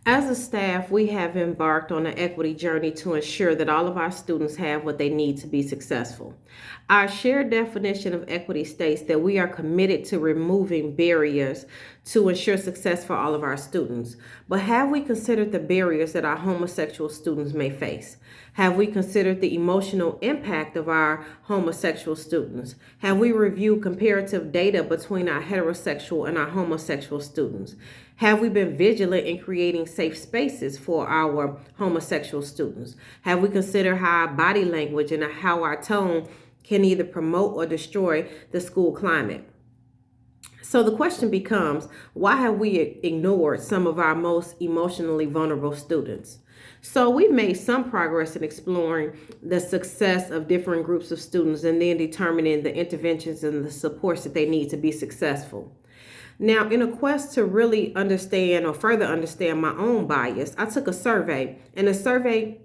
As a staff, we have embarked on an equity journey to ensure that all of our students have what they need to be successful. Our shared definition of equity states that we are committed to removing barriers to ensure success for all of our students. But have we considered the barriers that our homosexual students may face? Have we considered the emotional impact of our homosexual students? Have we reviewed comparative data between our heterosexual and our homosexual students? Have we been vigilant in creating safe spaces for our homosexual students? Have we considered how our body language and how our tone can either promote or destroy the school climate? So the question becomes, why have we ignored some of our most emotionally vulnerable students? So we've made some progress in exploring the success of different groups of students and then determining the interventions and the supports that they need to be successful. Now, in a quest to really understand or further understand my own bias, I took a survey, and the survey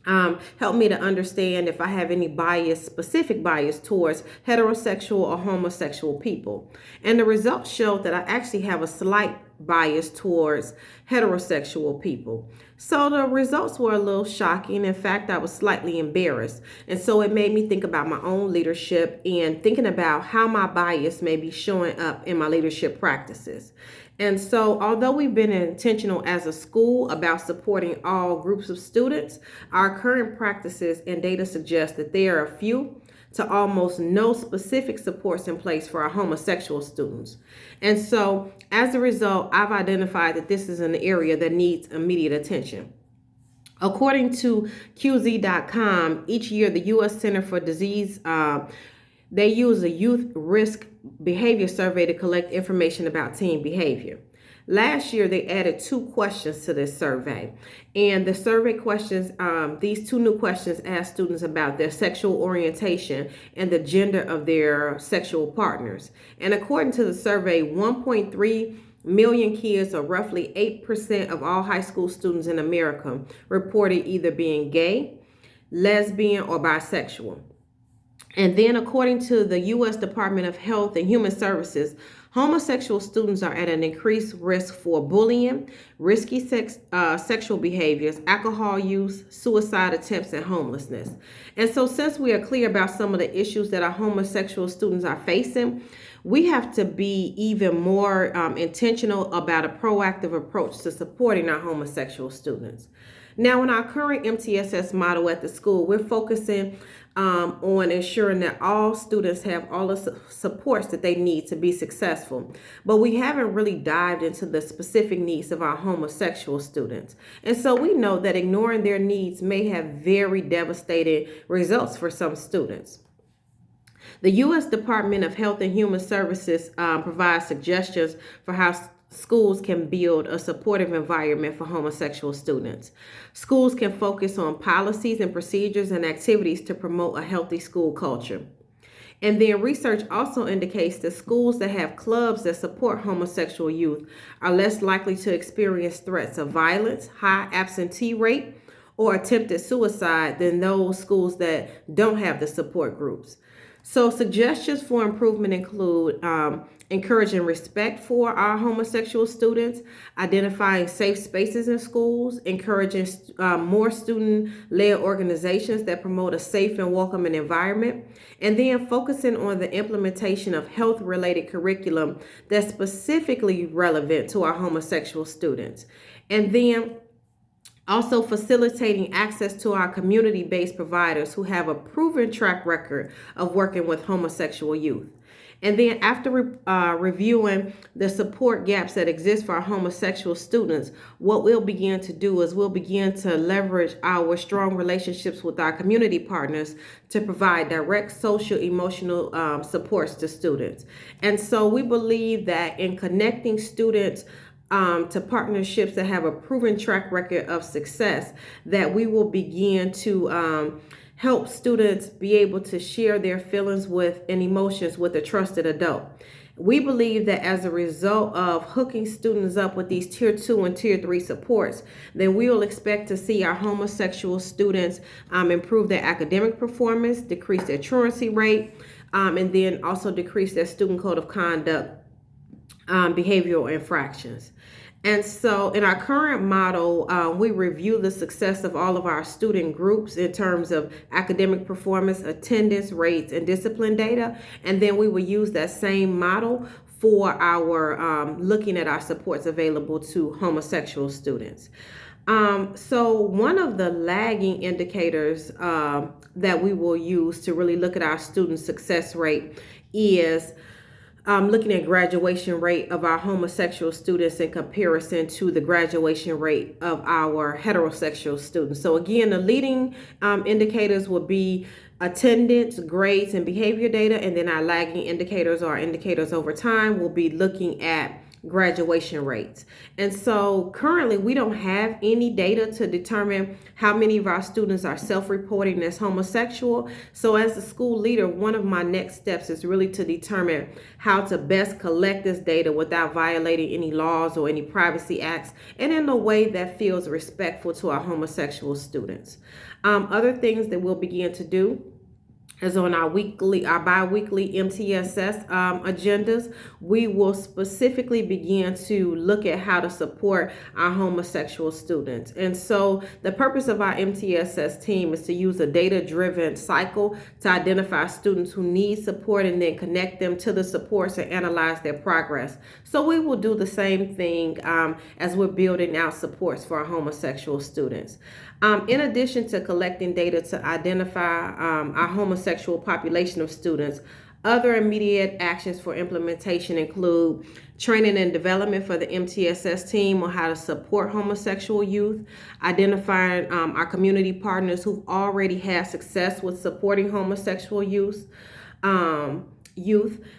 helped me to understand if I have any bias, specific bias towards heterosexual or homosexual people. And the results showed that I actually have a slight bias towards heterosexual people. So the results were a little shocking. In fact, I was slightly embarrassed. And so it made me think about my own leadership and thinking about how my bias may be showing up in my leadership practices. And so, although we've been intentional as a school about supporting all groups of students, our current practices and data suggest that there are few to almost no specific supports in place for our homosexual students. And so, as a result, I've identified that this is an area that needs immediate attention. According to QZ.com, each year the U.S. Center for Disease they use a youth risk behavior survey to collect information about teen behavior. Last year, they added 2 questions to this survey. And the survey questions, these 2 new questions ask students about their sexual orientation and the gender of their sexual partners. And according to the survey, 1.3 million kids, or roughly 8% of all high school students in America, reported either being gay, lesbian, or bisexual. And then, according to the U.S. Department of Health and Human Services, homosexual students are at an increased risk for bullying, risky sexual behaviors, alcohol use, suicide attempts, and homelessness. And so, since we are clear about some of the issues that our homosexual students are facing, we have to be even more intentional about a proactive approach to supporting our homosexual students. Now, in our current MTSS model at the school, we're focusing on ensuring that all students have all the supports that they need to be successful. But we haven't really dived into the specific needs of our homosexual students. And so we know that ignoring their needs may have very devastating results for some students. The U.S. Department of Health and Human Services provides suggestions for how schools can build a supportive environment for homosexual students. Schools can focus on policies and procedures and activities to promote a healthy school culture. And then research also indicates that schools that have clubs that support homosexual youth are less likely to experience threats of violence, high absentee rate, or attempted suicide than those schools that don't have the support groups. So suggestions for improvement include encouraging respect for our homosexual students, identifying safe spaces in schools, encouraging more student-led organizations that promote a safe and welcoming environment, and then focusing on the implementation of health-related curriculum that's specifically relevant to our homosexual students. And then also facilitating access to our community-based providers who have a proven track record of working with homosexual youth. And then after reviewing the support gaps that exist for our homosexual students, what we'll begin to do is we'll begin to leverage our strong relationships with our community partners to provide direct social emotional supports to students. And so we believe that in connecting students to partnerships that have a proven track record of success, that we will begin to help students be able to share their feelings with and emotions with a trusted adult. We believe that as a result of hooking students up with these tier 2 and tier 3 supports, then we will expect to see our homosexual students improve their academic performance, decrease their truancy rate, and then also decrease their student code of conduct behavioral infractions. And so, in our current model, we review the success of all of our student groups in terms of academic performance, attendance rates, and discipline data. And then we will use that same model for our looking at our supports available to homosexual students. So one of the lagging indicators that we will use to really look at our student success rate is looking at graduation rate of our homosexual students in comparison to the graduation rate of our heterosexual students. So again, the leading indicators will be attendance, grades, and behavior data, and then our lagging indicators or indicators over time will be looking at graduation rates. And so currently we don't have any data to determine how many of our students are self-reporting as homosexual. So as the school leader, one of my next steps is really to determine how to best collect this data without violating any laws or any privacy acts, and in a way that feels respectful to our homosexual students. Other things that we'll begin to do is on our bi-weekly MTSS agendas, we will specifically begin to look at how to support our homosexual students. And so the purpose of our MTSS team is to use a data-driven cycle to identify students who need support and then connect them to the supports and analyze their progress. So we will do the same thing as we're building out supports for our homosexual students. In addition to collecting data to identify our homosexual population of students, other immediate actions for implementation include training and development for the MTSS team on how to support homosexual youth, identifying our community partners who've already had success with supporting homosexual youth,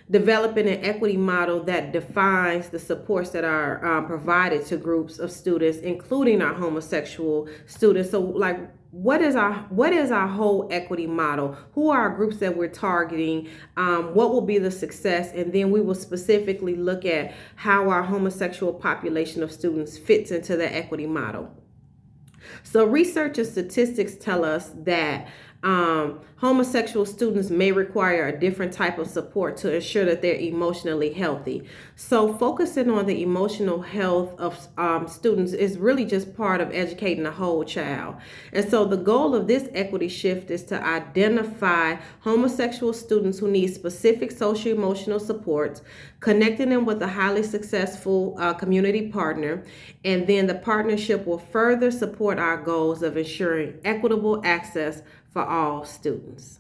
developing an equity model that defines the supports that are provided to groups of students, including our homosexual students. So like, what is our whole equity model? Who are our groups that we're targeting? What will be the success? And then we will specifically look at how our homosexual population of students fits into the equity model. So research and statistics tell us that homosexual students may require a different type of support to ensure that they're emotionally healthy. So focusing on the emotional health of students is really just part of educating the whole child. And so the goal of this equity shift is to identify homosexual students who need specific socio-emotional supports, connecting them with a highly successful community partner, and then the partnership will further support our goals of ensuring equitable access for all students.